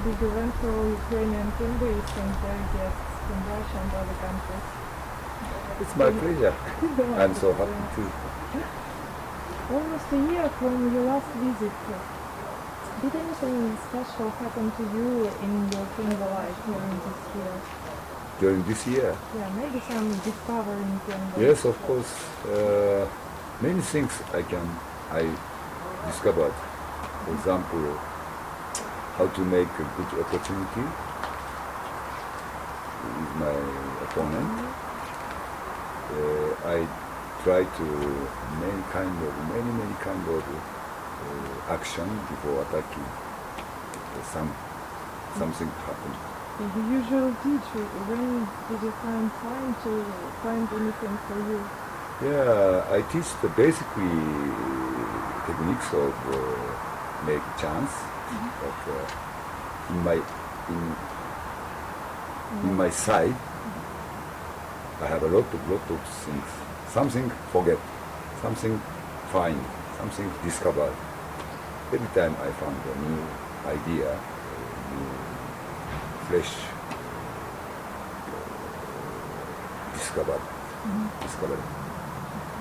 big event for all Ukrainian Kimbois and their guests from Russia and other countries. It's my pleasure. I'm so happy too. Almost a year from your last visit. Did anything special happen to you in your Kimbo life during this year? During this year? Yeah, maybe some discovering Kimbo. Yes, of course. Many things I discovered. For example, how to make a good opportunity with my opponent. I try to many kind of action before attacking. Something happened. You usually teach. When did you find time to find anything for you? Yeah, I teach the basically techniques of make chance, but in my side, I have a lot of things. Something forget, something find, something discover. Every time I found a new idea, new fresh discovered.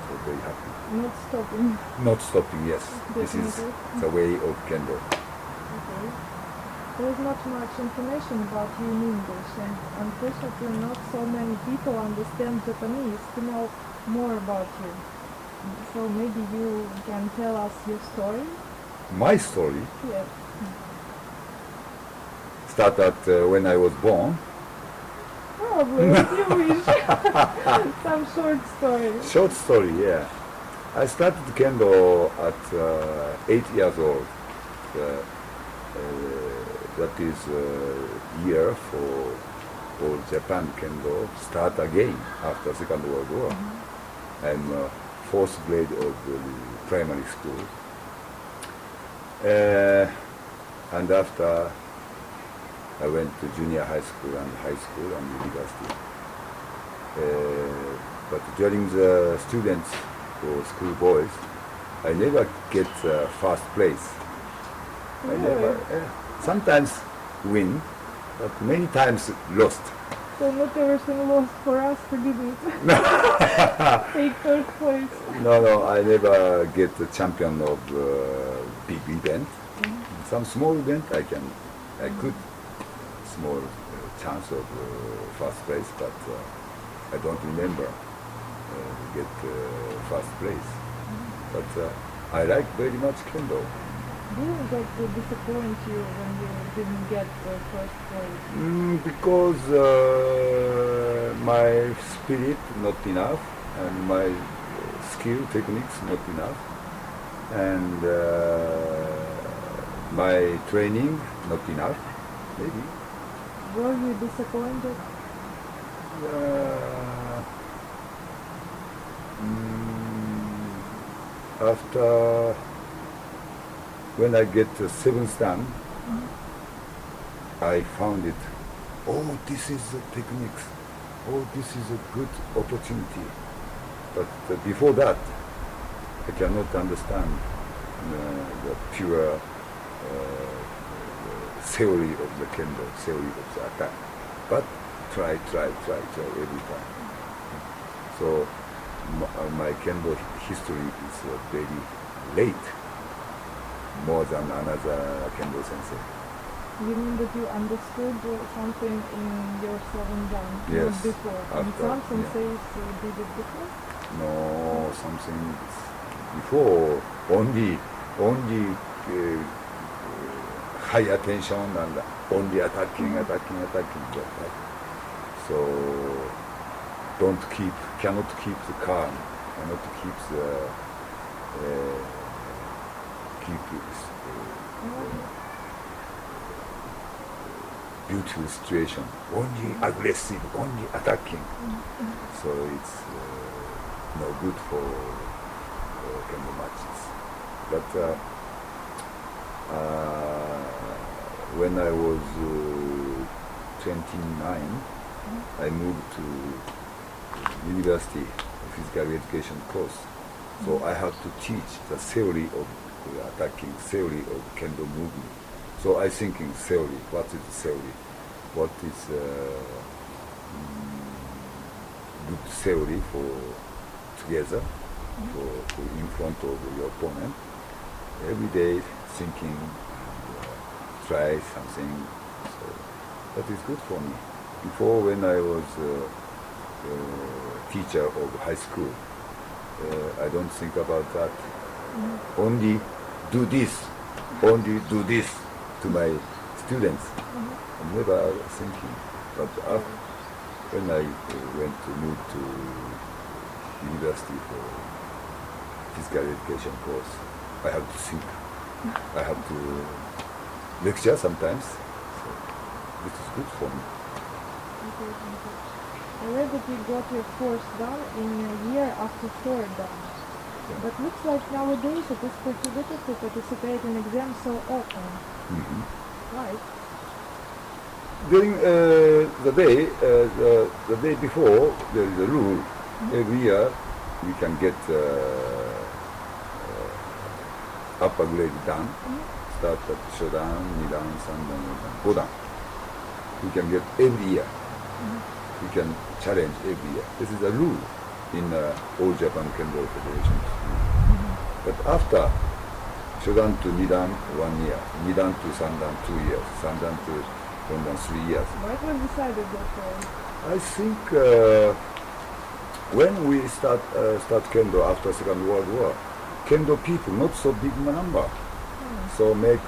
So very happy. Not stopping. Not stopping, yes. This is the way of Kendo. Okay. There is not much information about you in English, and unfortunately not so many people understand Japanese to know more about you. So maybe you can tell us your story? My story Yes. started when I was born. Probably, if you wish. Some short story. Short story, yeah. I started Kendo at 8 years old. That is year for Japan Kendo start again after Second World War. I'm fourth grade of primary school. And after I went to junior high school and university. But during the students or school boys, I never get first place. I never, sometimes win, but many times lost. So not everything lost for us who didn't take third place. No, I never get the champion of big event. Some small event I could small chance of first place, but I don't remember get first place. But I like very much Kendo. Didn't that disappoint you when you didn't get the first place? Because my spirit not enough, and my skill techniques not enough, and my training not enough, maybe. Were you disappointed? After when I get the 7th dan, I found it. Oh, this is the techniques. Oh, this is a good opportunity. But before that, I cannot understand the pure theory of the Kendo, theory of the attack. But try every time. So my Kendo history is very late, more than another Kendo sensei. You mean that you understood something in your 7th dan, Yes, not before? And after, some senseis did it before? No, something before, only high attention and only attacking. So cannot keep the calm, cannot keep the beautiful situation. Only aggressive, only attacking. So it's no good for Kendo matches. But when I was 29, I moved to university physical education course. So I had to teach the theory of attacking, theory of Kendo movement. So I thinking theory. What is theory? What is good theory for together for in front of your opponent? Every day thinking, try something. So that is good for me. Before, when I was teacher of high school, I don't think about that. Only do this to my students. I'm never thinking. But when I went to move to university for physical education course, I have to think. I have to lecture sometimes. So this is good for me. Okay, thank you. I read that you got your fourth dan in a year after third dan. Yeah. But looks like nowadays it is prohibited to participate in exams so often. Right? During the day before, there is a rule. Every year we can get upper grade dan. Start at shodan, nidan, sandan, godan. We can get every year. We can challenge every year. This is a rule in all Japan Kendo Federation. But after shodan to nidan, 1 year, nidan to sandan, 2 years, sandan to godan, 3 years. Why it was decided that way? I think when we start Kendo after Second World War, Kendo people not so big number, so make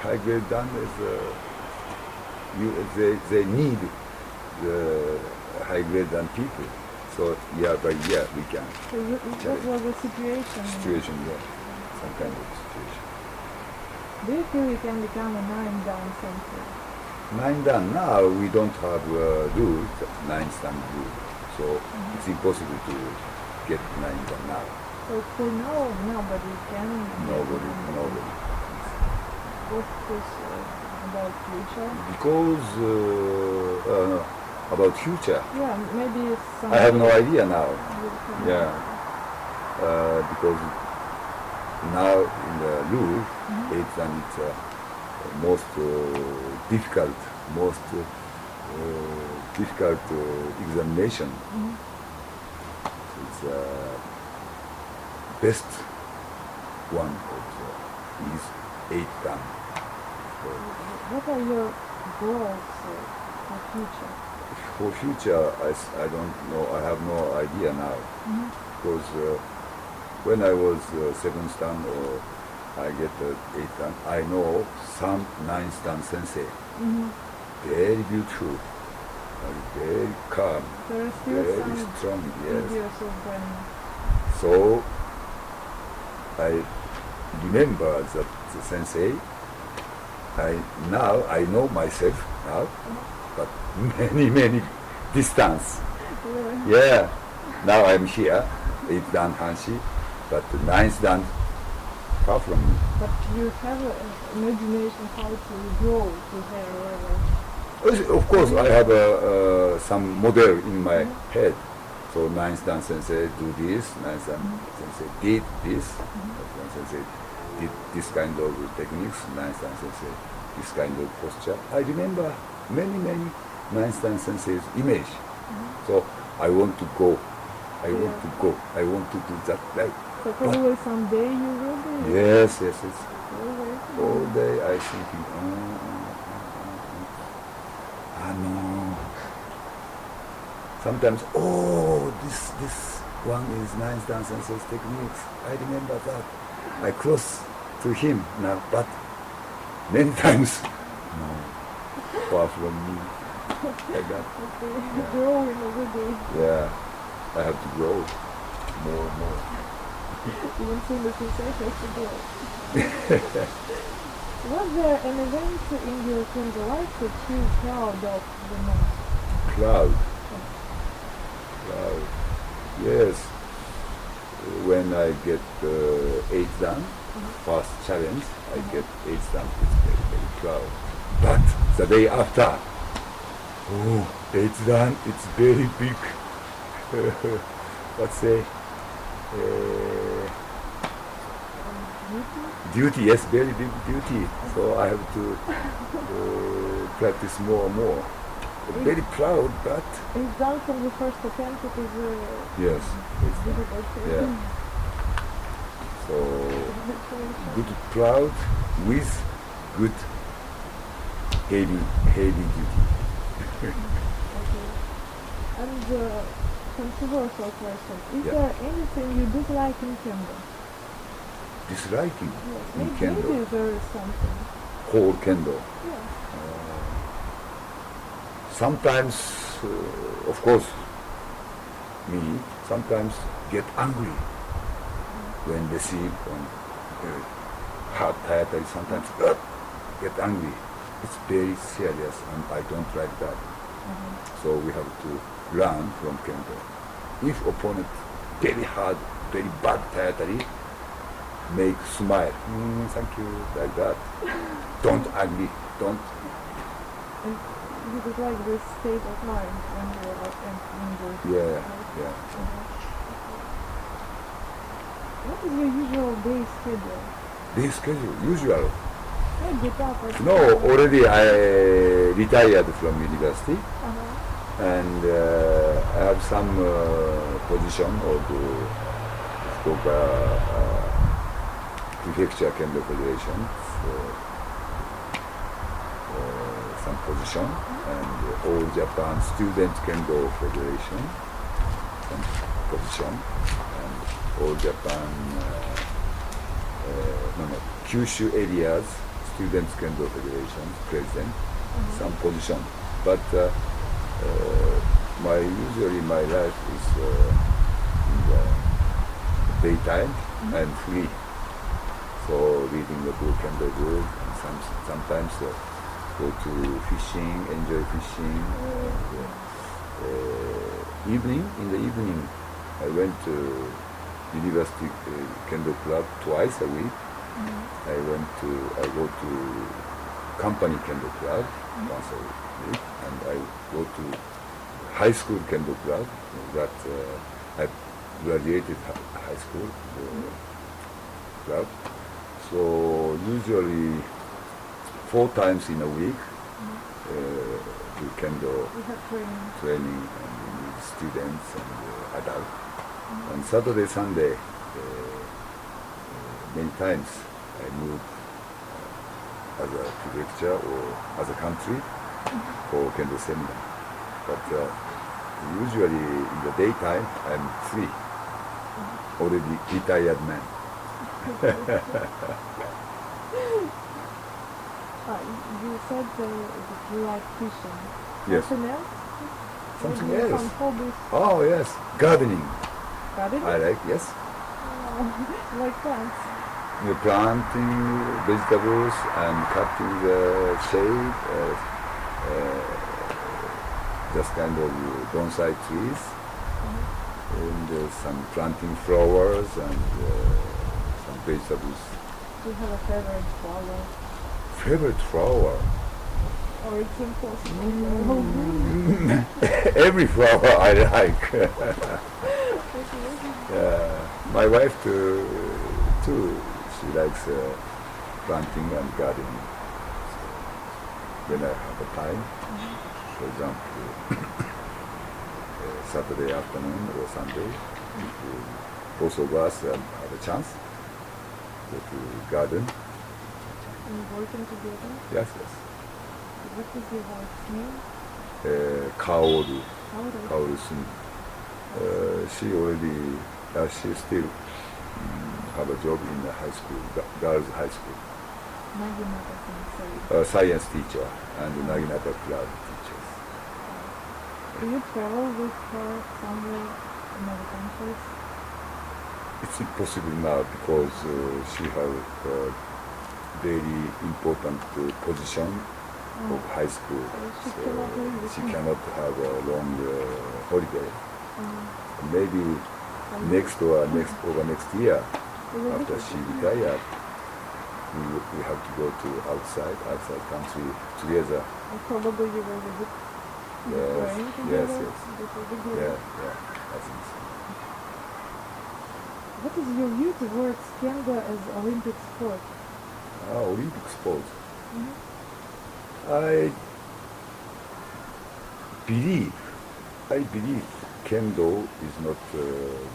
high grade dan is they need the high grade dan people. So year by year we can. So what was the situation? Yeah, some kind of situation. Do you feel you can become a 9 dan sensei? 9 dan now we don't have rule, 9 dan rule, so it's impossible to get 9 dan now. So for now, nobody can. Nobody. What is about future? Because about future, Yeah, maybe some. I have no idea now. Yeah, because now in the rule, it's most difficult examination. It's best one of these 8 dan. What are your goals for future? For future, I don't know. I have no idea now, because when I was 7th dan or I get 8th dan, I know some 9th dan sensei. Very beautiful, and very calm, There are still very some strong. Yes. videos of them. So I remember that the sensei. I know myself now, but many distance. Really? Yeah. Now I'm here, 8th dan Hanshi, but 9th dan far from me. But you have an imagination how to grow to their level. Of course, I have some model in my head. So 9th dan sensei do this, 9th dan sensei did this, 9th dan sensei did this kind of techniques, 9th dan sensei this kind of posture. I remember many 9th dan sensei's image. So I want to go. I want to do that right. So probably someday you will be. Yes. Really? All day I thinking, no. Sometimes, this one is 9th dan sensei's techniques. I remember that. I close to him now, but many times, no, far from me. Like that. Okay. Growing every day. Yeah, I have to grow more. Even soon the sensei has to grow. Was there an event in your Kendo life that you proud of the most? Proud. Yes. When I get 8th dan, first challenge, I get 8th dan. It's very proud. But the day after, 8th dan, it's very big. Let's say duty? Duty, yes, very big duty. So I have to practice more and more. Very proud, but It's done from the first attempt. It is yes, it's difficult. yeah. So good, proud with good heavy duty. Okay. And controversial question: is Yeah. there anything you dislike in kendo? Disliking Yes. in Maybe kendo, there is something. whole kendo. Yes. Sometimes, of course, me sometimes get angry when receive on hard theater. Sometimes get angry. It's very serious, and I don't like that. So we have to learn from kendo. If opponent very hard, very bad theater, make smile. Thank you, like that. Don't angry. Don't. And you would like this state of mind when you are angry. Yeah. What is your usual day schedule? Day schedule, usual. Yeah, get up at No, already I retired from university, and I have some position of Fukuoka Prefecture Kendo Federation, some position, and All Japan Student Kendo Federation, some position, and All Japan Kyushu areas Students Kendo Federation president, some position. But usually my life is in the daytime and free. So reading the book and the book, and sometimes go to fishing, enjoy fishing. In the evening, I went to University Kendo Club twice a week. I go to company Kendo Club once a week, and I go to high school Kendo Club that I graduated high school club. So usually 4 times in a week do Kendo we have training and with students and adults. On Saturday, Sunday, many times I move as a prefecture or as a country for Kendo seminar. But usually in the daytime I'm free, already retired man. You said that you like fishing. Yes. Something else? Something Maybe else. Some hobbies. Oh yes, gardening. Gardening? I like, yes. Like plants. Planting vegetables and cutting the shade, just kind of bonsai trees, and some planting flowers and some vegetables. Do you have a favorite flower? Favorite flower? Or it's impossible? Every flower I like. My wife too. She likes planting and gardening. So when I have the time, for example, Saturday afternoon or Sunday, both of us have a chance to go to garden. And working together? Yes. What is your wife's name? Kaoru Kaoru. Sumi. She still have a job in the high school, girls' high school. Naginata sensei. Science teacher and Naginata club teachers. Do you travel with her somewhere in other countries? It's impossible now because she has a very important position of high school. She cannot have a long holiday. Maybe next year, after she retired, we have to go to outside country together. And probably you will visit Ukraine together? Yes. That will be good. Yeah, I think so. What is your view towards kendo as Olympic sport? Olympic sport. Mhm. I believe kendo is not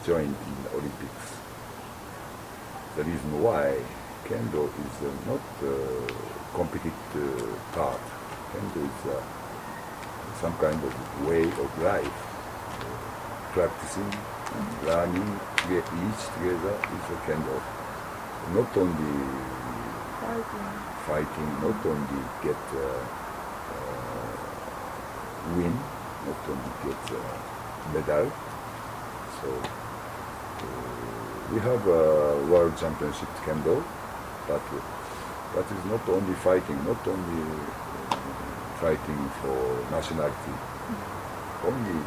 joined in Olympics. The reason why kendo is not competitive part. Kendo is some kind of way of life. Practicing, learning, each together is a kendo. Not only fighting, not only get win, not only get medal. So we have a world championship kendo, but that is not only fighting, not only fighting for nationality. Only.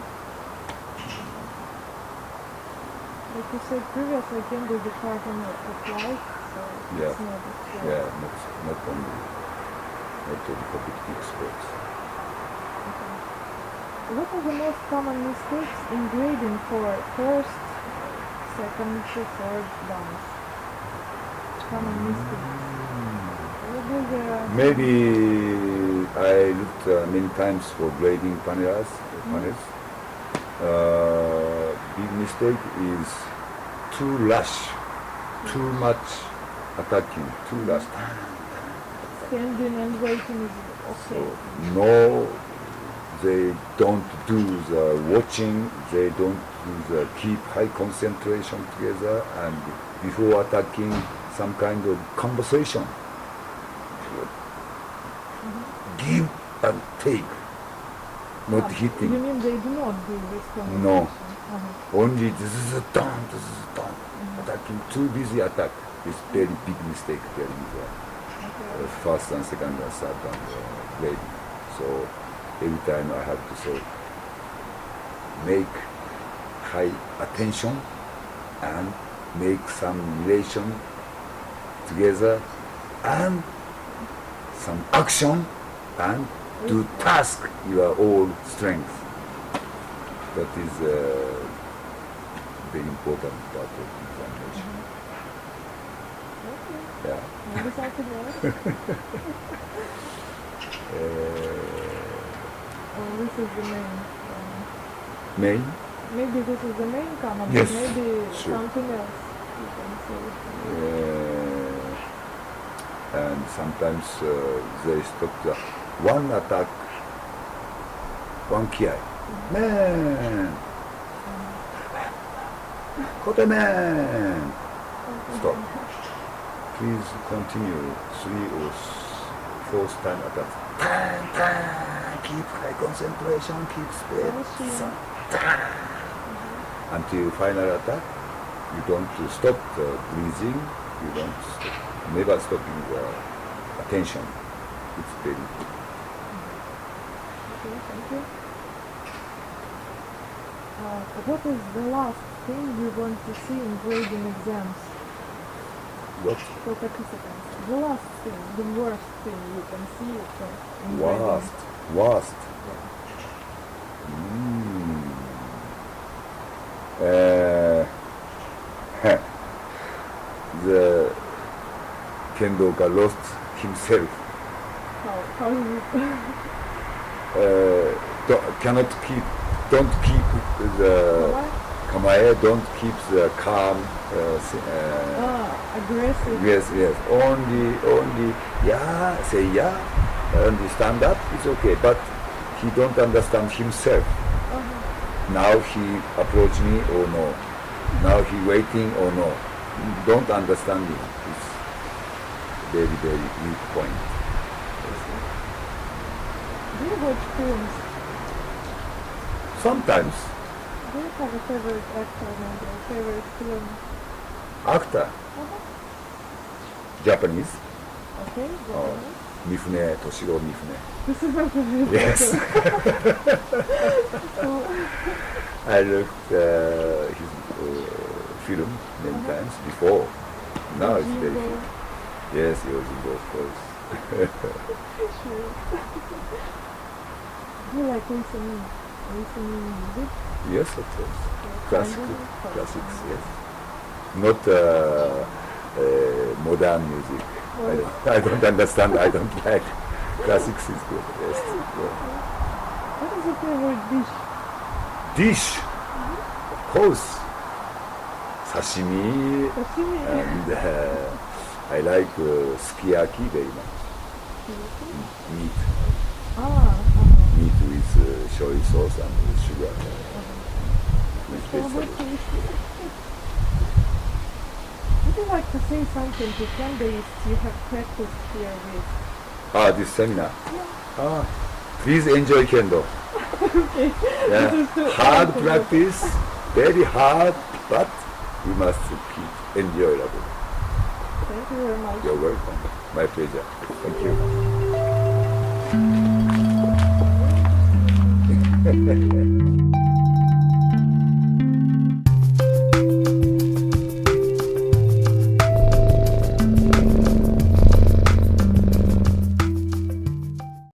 Like you said previously, kendo is a part of life, so Yeah. it's not a sport. Yeah, not only competitive sports. Okay. What are the most common mistakes in grading for first, second to third dance? Common mistakes. What is the Maybe I looked many times for grading panels. Big mistake is too rush, too much attacking, too rush. standing and waiting is So okay? no, they don't do the watching, they don't do the keep high concentration together, and before attacking some kind of conversation. Give and take, not hitting. You mean they do not do this conversation? No. Uh-huh. Only this is a down, attacking, too busy attack is very big mistake during the Okay. first and second and third and grading. So every time I have to say, make high attention and make some relation together and some action and do task your all strength. That is very important part of examination. Okay. Yeah. Maybe something else? Oh, this is the main. Main? Maybe this is the main common, Yes, but maybe sure. something else you can say. And sometimes they stop the one attack, one kiai. Man! Kote man! Stop. Please continue 3 or 4 time attack. Keep high concentration, keep speed. Until final attack, you don't stop the breathing, you don't stop, never stopping the attention. It's very good. Okay, thank you. What is the last thing you want to see in grading exams? What? For participants. The last thing, the worst thing you can see in grading. Worst. The Kendoka lost himself. How is it? Don't keep the kamae, don't keep the calm. Aggressive. Yes. Only, say yeah, only stand up, it's okay. But he don't understand himself. Now he approach me or no. Now he waiting or no. Don't understand him. It's very, very weak point. Do you watch films? Sometimes Do you have a favorite actor maybe, a favorite film? actor, Japanese, Okay, Japanese. Mifune, Toshiro Mifune. This is my favorite Yes. So, I looked his film many times before. Now it's very Yojimbo. few. Yes, Yojimbo, of course. Sure. Do you like listening music? Yes, of course. Like Classics, random? yes. not modern music. I don't understand. I don't like. Classics is good. Yes. What is your favorite dish? Dish, of course, sashimi, Sashimi. and I like sukiyaki very much. Meat, meat with soy sauce and sugar. With vegetables. Would you like to say something to candidates you have practiced here with? This seminar. Please enjoy kendo. Okay. Yeah. This is too Hard awesome. practice, very hard, but we must keep enjoyable. Thank you very much. You're welcome. My pleasure. Thank you.